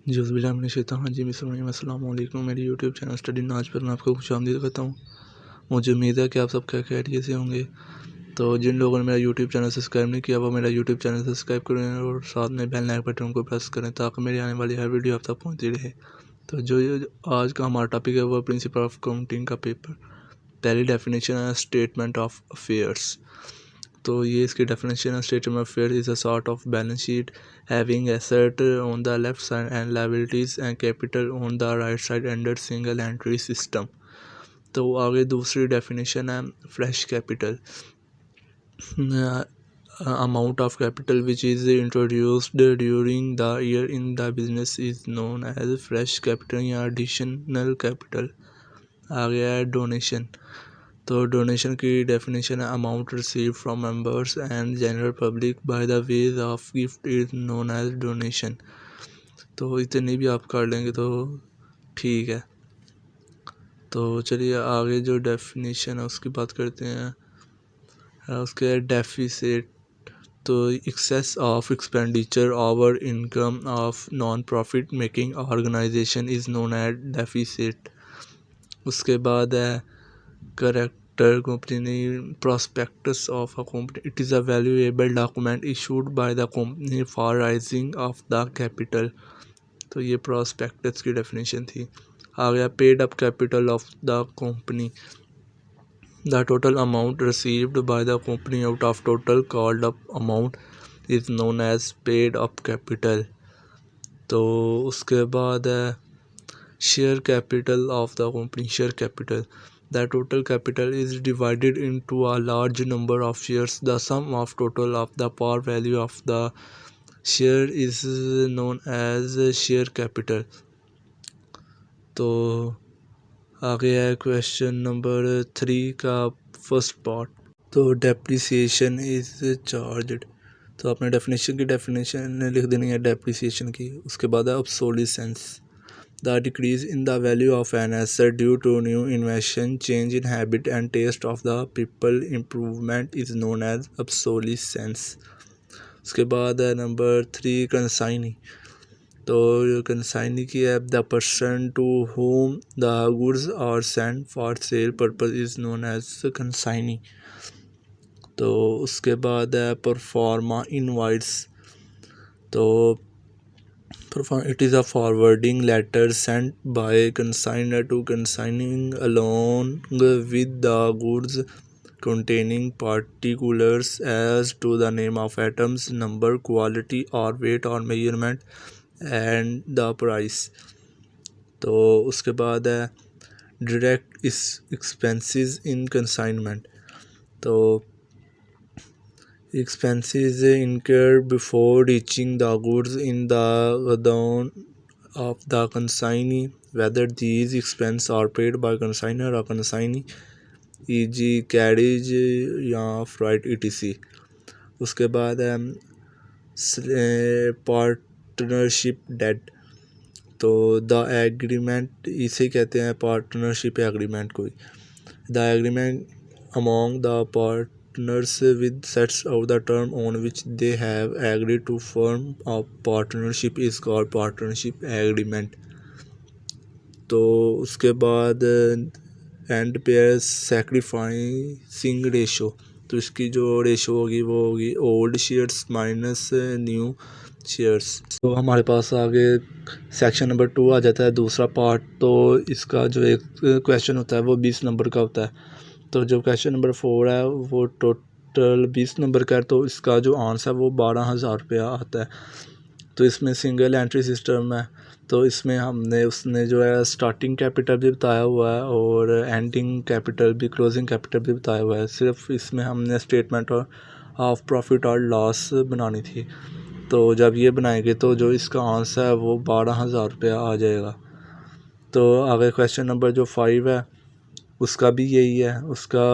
अस्सलाम वालेकुम। मेरी यूट्यूब चैनल स्टडी नाज पर मैं आपको खुशामदीद करता हूँ। मुझे उम्मीद है कि आप सब खैरियत से होंगे। तो जिन लोगों ने मेरा यूट्यूब चैनल सब्सक्राइब नहीं किया वो मेरा यूट्यूब चैनल सब्सक्राइब करें और साथ में बेल आइकन बटन को प्रेस करें ताकि मेरी आने वाली हर वीडियो आप तक पहुँचती रहे। तो जो आज का हमारा टॉपिक है वो प्रिंसिपल ऑफ अकाउंटिंग का पेपर। पहली डेफिनेशन है स्टेटमेंट ऑफ अफेयर्स। तो ये इसकी डेफिनेशन है statement of affairs is a sort of balance sheet having asset on the left side and liabilities and capital on the right side under single entry system. तो आगे दूसरी definition है fresh capital, amount of capital which is introduced during the year in the business is known as fresh capital या additional capital। आ गया है donation. तो donation की डेफिनेशन है amount receive from members and general public by the ways of gift is known as donation. तो इतनी भी आप कर लेंगे तो ठीक है। तो चलिए आगे जो डेफिनेशन है उसकी बात करते हैं। उसके डेफिसिट, तो excess of expenditure over income of non profit making organisation is known as deficit. उसके बाद है character company prospectus of a company, it is a valuable document issued by the company for raising of the capital. तो ये prospectus की definition थी। आ गया paid up capital of the company, the total amount received by the company out of total called up amount is known as paid up capital। तो उसके बाद है share capital of the company, share capital the total capital is divided into a large number of shares, the sum of total of the par value of the share is known as share capital। तो आगे है question number 3 का first part. तो depreciation is charged. तो आपने definition लिख देनी है डेप्रिसिएशन की। उसके बाद है obsolescence, the decrease in the value of an asset due to new invention change in habit and taste of the people improvement is known as obsolescence. उसके बाद है नंबर 3 कंसाइनी। तो कंसाइनी की है the person to whom the goods are sent for sale purpose is known as consignee. तो उसके बाद है परफॉर्मा इनवाइट्स। तो it is a forwarding letter sent by consignor to consignee along with the goods containing particulars as to the name of items, number, quality or weight or measurement and the price। तो उसके बाद है direct expenses इन consignment. तो expenses incurred before reaching the goods in the godown of the consignee, whether these expenses are paid by consignor or consignee, e.g. carriage या freight etc। उसके बाद है partnership deed. तो द एग्रीमेंट, इसे कहते हैं partnership agreement कोई। The agreement among the partners with sets of the term on which they have agreed to form a partnership is called partnership agreement. तो उसके बाद एंड पेयर सैक्रिफाइसिंग रेशो। तो इसकी जो रेशो होगी वो होगी old shares minus new shares. तो हमारे पास आगे सेक्शन नंबर 2 आ जाता है, दूसरा पार्ट। तो इसका जो एक क्वेश्चन होता है वो 20 नंबर का होता है। तो जो क्वेश्चन नंबर 4 है वो टोटल 20 नंबर का है। तो इसका जो आंसर है वो 12,000 रुपया आता है। तो इसमें सिंगल एंट्री सिस्टम है। तो इसमें उसने जो है स्टार्टिंग कैपिटल भी बताया हुआ है और एंडिंग कैपिटल भी, क्लोजिंग कैपिटल भी बताया हुआ है। सिर्फ इसमें हमने स्टेटमेंट ऑफ प्रॉफिट और लॉस बनानी थी। तो जब ये बनाएंगे तो जो इसका आंसर है वो 12,000 रुपया आ जाएगा। तो आगे क्वेश्चन नंबर जो 5 है उसका भी यही है। उसका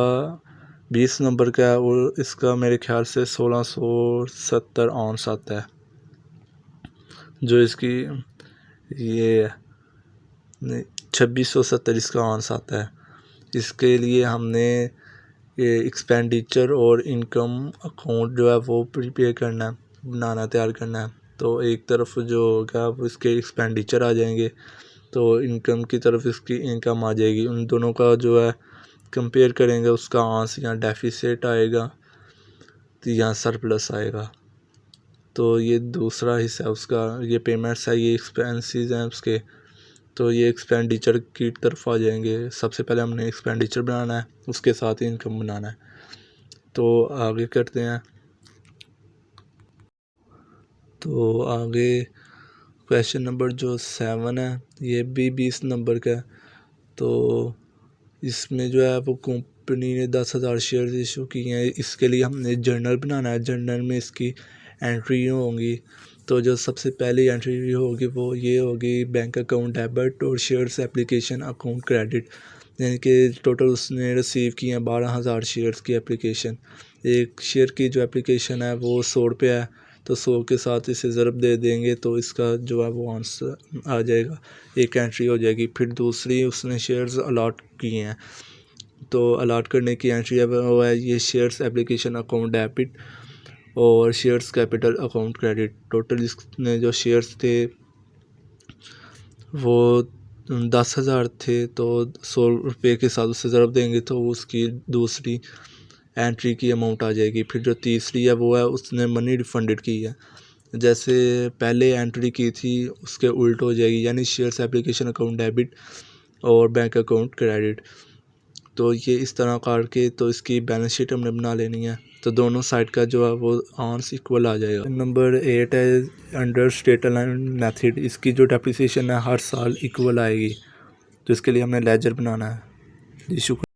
20 नंबर का है और इसका मेरे ख्याल से 1670 आंसर आता है। जो इसकी ये 2670 इसका आंसर आता है। इसके लिए हमने ये एक्सपेंडिचर और इनकम अकाउंट जो है वो प्रिपेयर करना है, बनाना, तैयार करना है। तो एक तरफ जो होगा वो इसके एक्सपेंडिचर आ जाएंगे, तो इनकम की तरफ इसकी इनकम आ जाएगी। उन दोनों का जो है कंपेयर करेंगे, उसका आंसर यहाँ डेफिसिट आएगा, तो यहाँ सरप्लस आएगा। तो ये दूसरा हिस्सा है उसका, ये पेमेंट्स है, ये एक्सपेंसेस हैं उसके, तो ये एक्सपेंडिचर की तरफ आ जाएंगे। सबसे पहले हमने एक्सपेंडिचर बनाना है, उसके साथ ही इनकम बनाना है। तो आगे करते हैं। तो आगे क्वेश्चन नंबर जो 7 है, ये भी 20 नंबर का है। तो इसमें जो है वो कंपनी ने 10,000 शेयर इशू किए हैं, इसके लिए हमने जर्नल बनाना है। जर्नल में इसकी एंट्री होंगी, तो जो सबसे पहली एंट्री होगी वो ये होगी बैंक अकाउंट डेबिट और शेयर्स एप्लीकेशन अकाउंट क्रेडिट, यानी कि टोटल उसने रिसीव किए हैं 12,000 शेयर्स की एप्लीकेशन। एक शेयर की जो एप्लीकेशन है वो 100 रुपये है, तो 100 के साथ इसे ज़रब दे देंगे तो इसका जो है वो आंसर आ जाएगा, एक एंट्री हो जाएगी। फिर दूसरी उसने शेयर्स अलॉट किए हैं, तो अलॉट करने की एंट्री है वो है ये शेयर्स एप्लीकेशन अकाउंट डेबिट और shares capital account credit. Total इसने जो शेयर्स थे वो 10,000 थे, तो 100 रुपये के साथ उससे ज़रब देंगे तो उसकी दूसरी एंट्री की अमाउंट आ जाएगी। फिर जो तीसरी है वो है उसने मनी रिफंडेड की है, जैसे पहले एंट्री की थी उसके उल्ट हो जाएगी, यानी शेयर्स एप्लीकेशन अकाउंट डेबिट और बैंक अकाउंट क्रेडिट। तो ये इस तरह करके तो इसकी बैलेंस शीट हमने बना लेनी है, तो दोनों साइड का जो है वो आंसर इक्वल आ जाएगा। नंबर 8 है अंडर स्टेट अलाइन मेथड, इसकी जो डेप्रिसिएशन है हर साल इक्वल आएगी, तो इसके लिए हमने लेजर बनाना है। जी शुक्रिया।